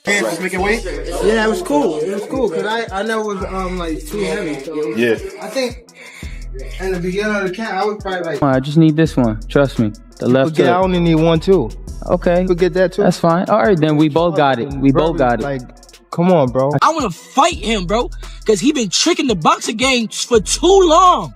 Just making weight? Yeah, it was cool. It was cool because I never was like too heavy. So Yeah. I think in the beginning of the camp, I was probably like. I just need this one. Trust me. The left hook. I only need one too. Okay. You could get that too. That's fine. All right, then we both got it. We both got it. Like, come on, bro. I want to fight him, bro, because he been tricking the boxing game for too long.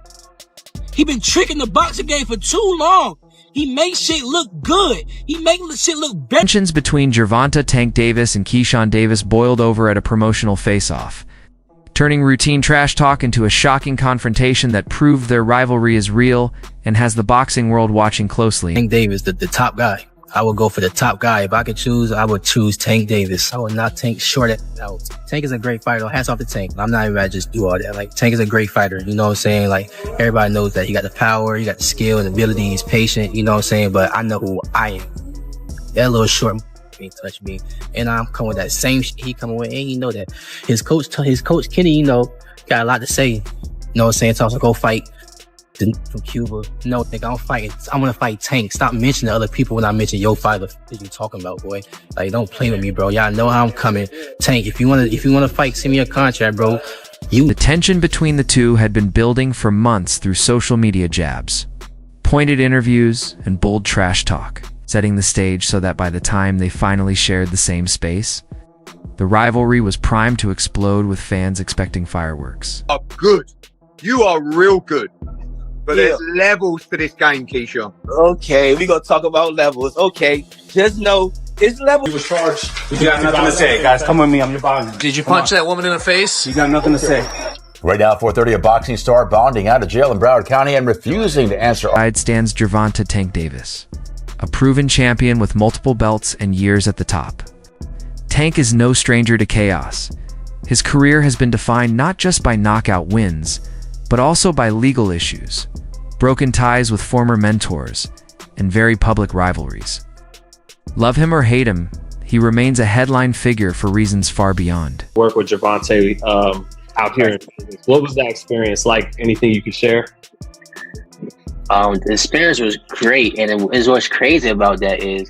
He been tricking the boxing game for too long. He makes shit look good. He makes shit look better. Tensions between Gervonta Tank Davis and Keyshawn Davis boiled over at a promotional face-off, turning routine trash talk into a shocking confrontation that proved their rivalry is real and has the boxing world watching closely. Tank Davis, the top guy. I would go for the top guy. If I could choose, I would choose Tank Davis. I would not Tank short it out. Tank is a great fighter. Hats off to Tank. I'm not even about to just do all that. Like, Tank is a great fighter. You know what I'm saying? Like, everybody knows that he got the power, he got the skill and ability, he's patient, you know what I'm saying? But I know who I am. That little short ain't touch me. And I'm coming with that same shit he coming with. And you know that his coach Kenny, you know, got a lot to say. You know what I'm saying? Tells him to go fight from Cuba. No, nigga, I'm gonna fight Tank. Stop mentioning other people when I mention your fighter that you talking about, boy. Like, don't play with me, bro. Y'all know how I'm coming. Tank, if you wanna fight, send me a contract, bro. The tension between the two had been building for months through social media jabs, pointed interviews, and bold trash talk, setting the stage so that by the time they finally shared the same space, the rivalry was primed to explode with fans expecting fireworks. You are good. You are real good. But there's levels to this game, Keyshawn. Okay, we gonna talk about levels. Okay, just know it's levels. You was charged. You got nothing to say, guys. Come with me. I'm your bodyguard. Did you punch that woman in the face? You got nothing to say. Right now, 4:30, a boxing star bonding out of jail in Broward County and refusing to answer. Side stands Gervonta Tank Davis, a proven champion with multiple belts and years at the top. Tank is no stranger to chaos. His career has been defined not just by knockout wins, but also by legal issues, broken ties with former mentors, and very public rivalries. Love him or hate him, he remains a headline figure for reasons far beyond. Work with Gervonta out here. What was that experience like? Anything you could share? The experience was great, and what's crazy about that is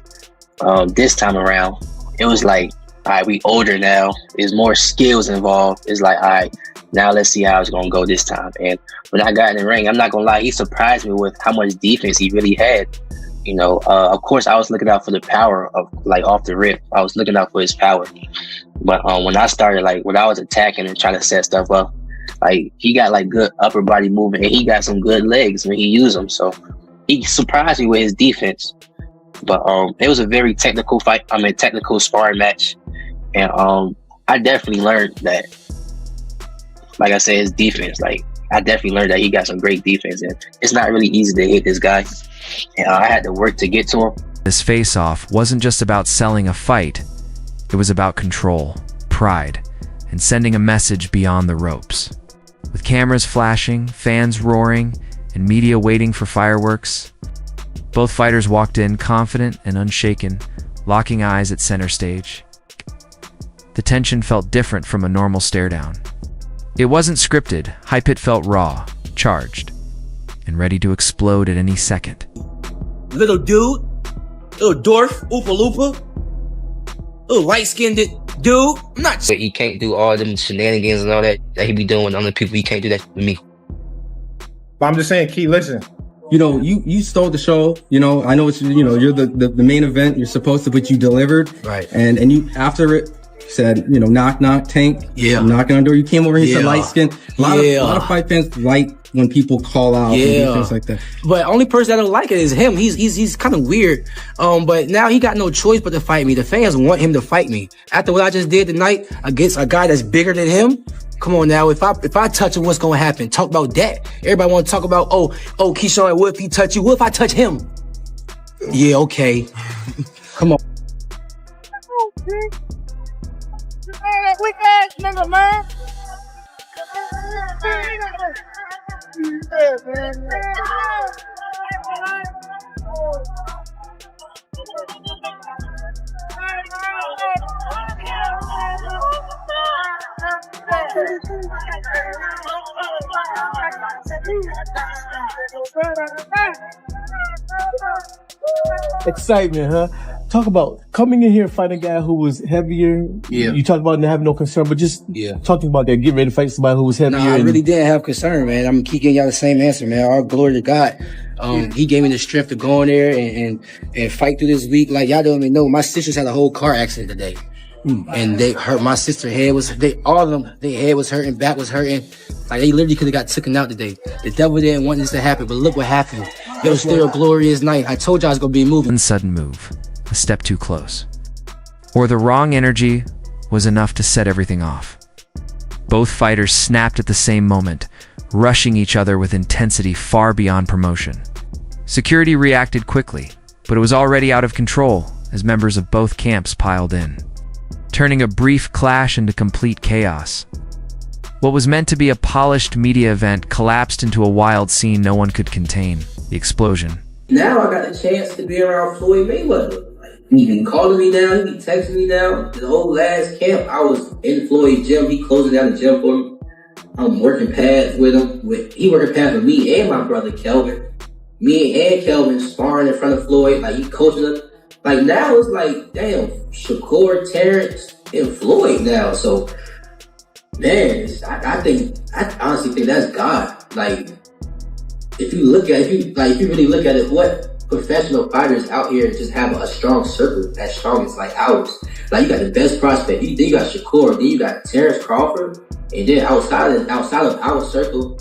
this time around, it was like, all right, we older now. There's more skills involved. It's like, all right, now let's see how it's gonna go this time. And when I got in the ring, I'm not gonna lie, he surprised me with how much defense he really had. You know, of course, I was looking out for the power of, like, off the rip. I was looking out for his power. But when I started, like, when I was attacking and trying to set stuff up, like, he got like good upper body movement, and he got some good legs when he used them. So he surprised me with his defense. But it was a very technical fight. Technical sparring match. And I definitely learned that, like I said, his defense. Like, I definitely learned that he got some great defense, and it's not really easy to hit this guy. And I had to work to get to him. This face-off wasn't just about selling a fight. It was about control, pride, and sending a message beyond the ropes. With cameras flashing, fans roaring, and media waiting for fireworks, both fighters walked in confident and unshaken, locking eyes at center stage. The tension felt different from a normal stare-down. It wasn't scripted. Hype It felt raw, charged, and ready to explode at any second. Little dude, little dwarf, Oopa Loopa, little light-skinned dude. I'm not. But he can't do all them shenanigans and all that he be doing with other people. He can't do that with me. But I'm just saying, Key, listen. You know, you stole the show. You know, I know it's, you know, you're the main event. You're supposed to, but you delivered. Right. And you, after it, said, you know, knock, knock, Tank. Yeah. Knocking on the door. You came over and you said light skin. A lot of fight fans like when people call out and do things like that. But only person that don't like it is him. He's kind of weird. But now he got no choice but to fight me. The fans want him to fight me. After what I just did tonight against a guy that's bigger than him. Come on now, if I touch him, what's gonna happen? Talk about that. Everybody wanna talk about, oh, Keyshawn, what if he touch you? What if I touch him? Yeah, okay. Come on. Excitement, huh? talk about coming in here and fighting a guy who was heavier. Yeah. You talked about not having no concern, but just talking about that, getting ready to fight somebody who was heavier. No, I really didn't have concern, man. I'm gonna keep giving y'all the same answer, man. All glory to God. He gave me the strength to go in there and fight through this week. Like, y'all don't even know, my sisters had a whole car accident today. And they hurt. My sister's head was, all of them, their head was hurting, back was hurting. Like, they literally could have got taken out today. The devil didn't want this to happen, but look what happened. It was still a glorious night. I told y'all I was gonna be moving. One sudden move, a step too close, or the wrong energy was enough to set everything off. Both fighters snapped at the same moment, rushing each other with intensity far beyond promotion. Security reacted quickly, but it was already out of control as members of both camps piled in, turning a brief clash into complete chaos. What was meant to be a polished media event collapsed into a wild scene no one could contain. The explosion. Now I got the chance to be around Floyd Mayweather. Like, he been calling me down, he been texting me down. The whole last camp, I was in Floyd's gym. He closing down the gym for me. I'm working pads with him. He working pads with me and my brother Kelvin. Me and Kelvin sparring in front of Floyd. Like, he coaching us. Like, now it's like, damn, Shakur, Terrence, and Floyd now. So, man, I honestly think that's God. Like, if you really look at it, what professional fighters out here just have a strong circle as strong as like ours. Like, you got the best prospect. You got Shakur, then you got Terrence Crawford, and then outside of our circle,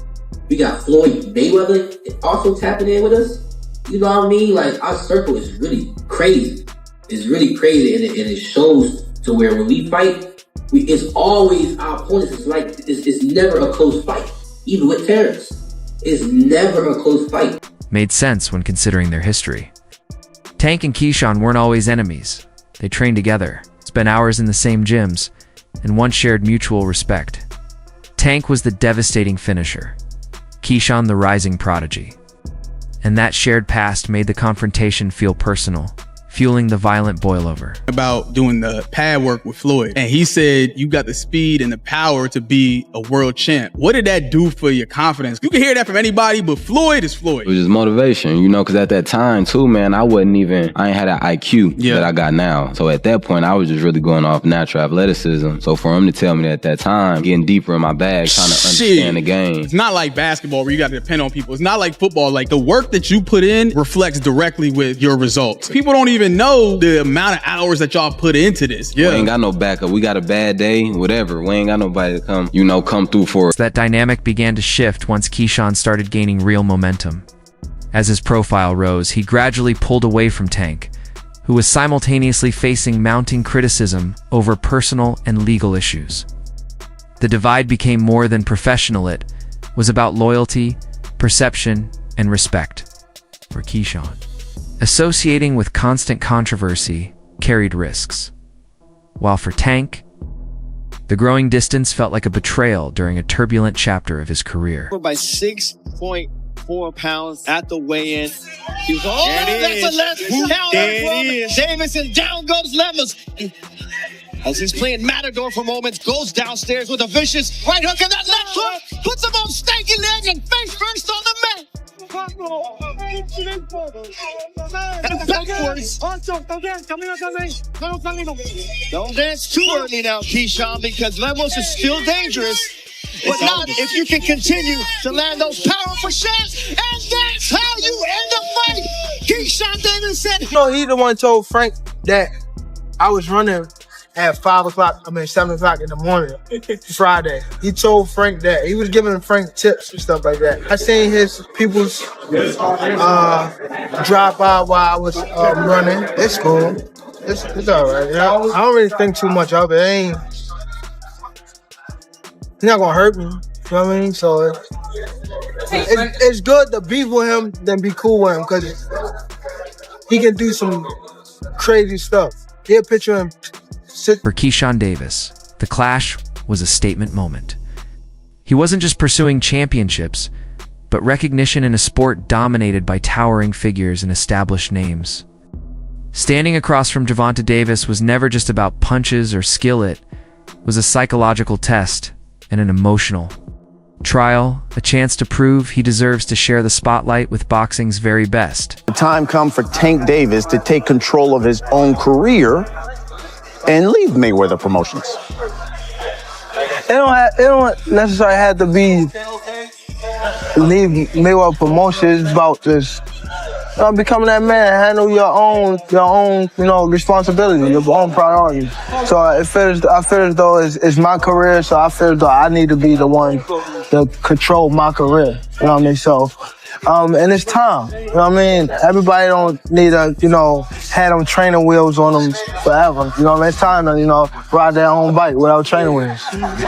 we got Floyd Mayweather also tapping in with us. You know what I mean? Like, our circle is really crazy. It's really crazy, and it shows to where when we fight, it's always our opponents. It's like it's never a close fight, even with Terrence. It's never a close fight. Made sense when considering their history. Tank and Keyshawn weren't always enemies. They trained together, spent hours in the same gyms, and once shared mutual respect. Tank was the devastating finisher, Keyshawn the rising prodigy. And that shared past made the confrontation feel personal, fueling the violent boil-over. About doing the pad work with Floyd. And he said, you got the speed and the power to be a world champ. What did that do for your confidence? You can hear that from anybody, but Floyd is Floyd. It was just motivation, you know, because at that time too, man, I ain't had that IQ that I got now. So at that point, I was just really going off natural athleticism. So for him to tell me at that time, getting deeper in my bag, trying to understand the game. It's not like basketball where you got to depend on people. It's not like football. Like, the work that you put in reflects directly with your results. People don't even know the amount of hours that y'all put into this. We ain't got no backup. We got a bad day, whatever. We ain't got nobody to come through for us. That dynamic began to shift once Keyshawn started gaining real momentum. As his profile rose, he gradually pulled away from Tank, who was simultaneously facing mounting criticism over personal and legal issues. The divide became more than professional. It was about loyalty, perception, and respect. For Keyshawn, associating with constant controversy carried risks, while for Tank, the growing distance felt like a betrayal during a turbulent chapter of his career. By 6.4 pounds at the weigh-in. He was, that's a left counter. Davis, and down goes Lemos. As he's playing Matador for moments, goes downstairs with a vicious right hook, and that left hook puts him on stanky leg and face first on the mat. And backwards. Don't dance too early now, Keyshawn, because Lemos is still dangerous. But not if you can continue to land those powerful shots. And that's how you end the fight. Keyshawn Davis said, he the one told Frank that I was running at 7 o'clock in the morning, Friday. He told Frank that. He was giving Frank tips and stuff like that. I seen his people's drop by while I was running. It's cool. It's all right. I don't really think too much of it. He's not gonna hurt me. You know what I mean? So it's good to beef with him than be cool with him, because he can do some crazy stuff. Get a picture of him. For Keyshawn Davis, the clash was a statement moment. He wasn't just pursuing championships, but recognition in a sport dominated by towering figures and established names. Standing across from Gervonta Davis was never just about punches or skill. It was a psychological test and an emotional, Trial, a chance to prove he deserves to share the spotlight with boxing's very best. The time come for Tank Davis to take control of his own career and leave Mayweather Promotions. It don't necessarily have to be leave Mayweather Promotions. It's about just becoming that man, handle your own, responsibility, your own priorities. So I feel as though it's my career, so I feel as though I need to be the one to control my career. You know what I mean? So, and it's time. You know what I mean? Everybody don't need to, have them training wheels on them forever. You know what I mean? It's time to, ride their own bike without training wheels.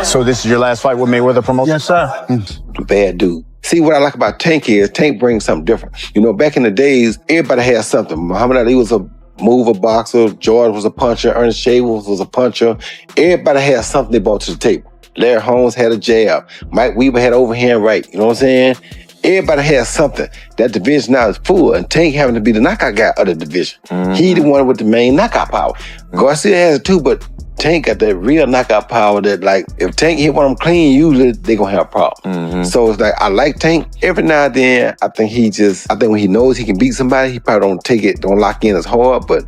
So this is your last fight with Mayweather Promotions? Yes, sir. Bad dude. See, what I like about Tank is Tank brings something different. Back in the days, everybody had something. Muhammad Ali was a mover boxer. George was a puncher. Ernest Shavers was a puncher. Everybody had something they brought to the table. Larry Holmes had a jab. Mike Weaver had overhand right. You know what I'm saying? Everybody has something. That division now is full, and Tank having to be the knockout guy of the division. He the one with the main knockout power. Garcia has it too, but Tank got that real knockout power that, like, if Tank hit one of them clean, usually they gonna have a problem. So it's like, I like Tank. Every now and then, I think when he knows he can beat somebody, he probably don't lock in as hard, but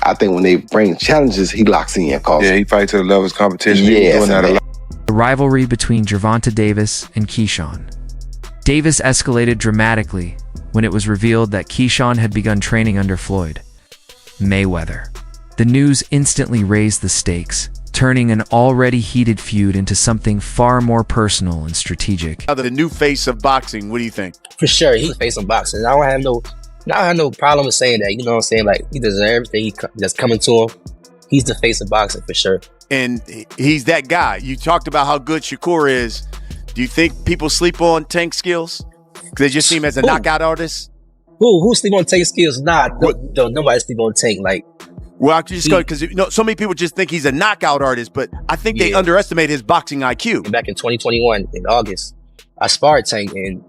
I think when they bring challenges, he locks in. Yeah, he fights to the level of his competition. Yes, The rivalry between Gervonta Davis and Keyshawn. Davis escalated dramatically when it was revealed that Keyshawn had begun training under Floyd Mayweather. The news instantly raised the stakes, turning an already heated feud into something far more personal and strategic. The new face of boxing, what do you think? For sure, he's the face of boxing. I don't have no problem with saying that. You know what I'm saying? Like, he deserves everything that's coming to him. He's the face of boxing for sure. And he's that guy. You talked about how good Shakur is. Do you think people sleep on Tank's skills? Because they just see him as a knockout artist? Who sleep on Tank's skills? Nah, nobody sleep on Tank. Like, well, I just go because so many people just think he's a knockout artist, but I think they underestimate his boxing IQ. Back in 2021, in August, I sparred Tank, and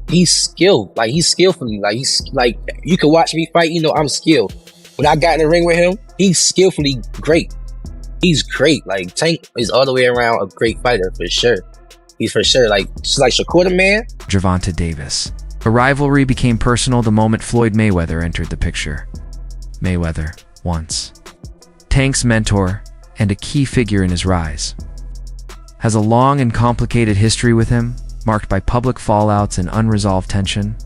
he's skilled. Like, he's skillfully. Like, he's like, you can watch me fight. I'm skilled. When I got in the ring with him, he's skillfully great. He's great. Like, Tank is all the way around a great fighter for sure. He's for sure like Shakur the man. Gervonta Davis. A rivalry became personal the moment Floyd Mayweather entered the picture. Mayweather, once Tank's mentor and a key figure in his rise, has a long and complicated history with him, marked by public fallouts and unresolved tension.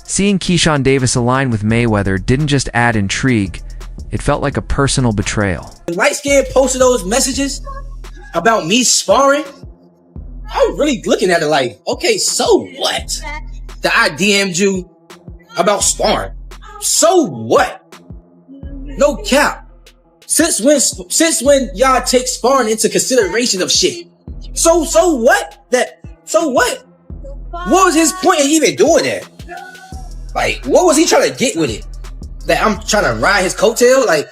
Seeing Keyshawn Davis align with Mayweather didn't just add intrigue, it felt like a personal betrayal. When Light Skin posted those messages about me sparring, I was really looking at it like, okay, so what? That I DM'd you about sparring. So what? No cap. Since when y'all take sparring into consideration of shit? So what? So what? What was his point in even doing that? Like, what was he trying to get with it? That I'm trying to ride his coattail? Like,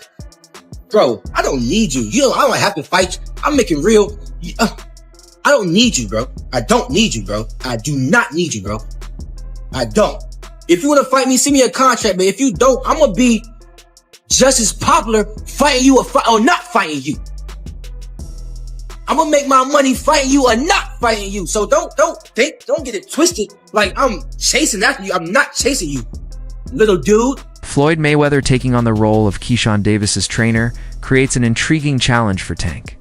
bro, I don't need you. I don't have to fight you. I'm making real. I don't need you, bro. I don't need you, bro. I do not need you, bro. I don't. If you want to fight me, send me a contract, but if you don't, I'm going to be just as popular fighting you or not fighting you. I'm going to make my money fighting you or not fighting you. So don't get it twisted like I'm chasing after you. I'm not chasing you, little dude. Floyd Mayweather taking on the role of Keyshawn Davis's trainer creates an intriguing challenge for Tank.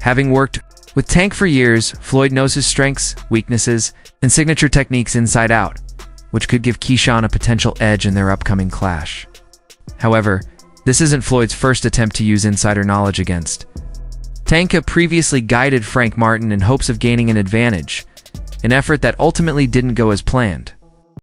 Having worked with Tank for years, Floyd knows his strengths, weaknesses, and signature techniques inside out, which could give Keyshawn a potential edge in their upcoming clash. However, this isn't Floyd's first attempt to use insider knowledge against. Tank had previously guided Frank Martin in hopes of gaining an advantage, an effort that ultimately didn't go as planned.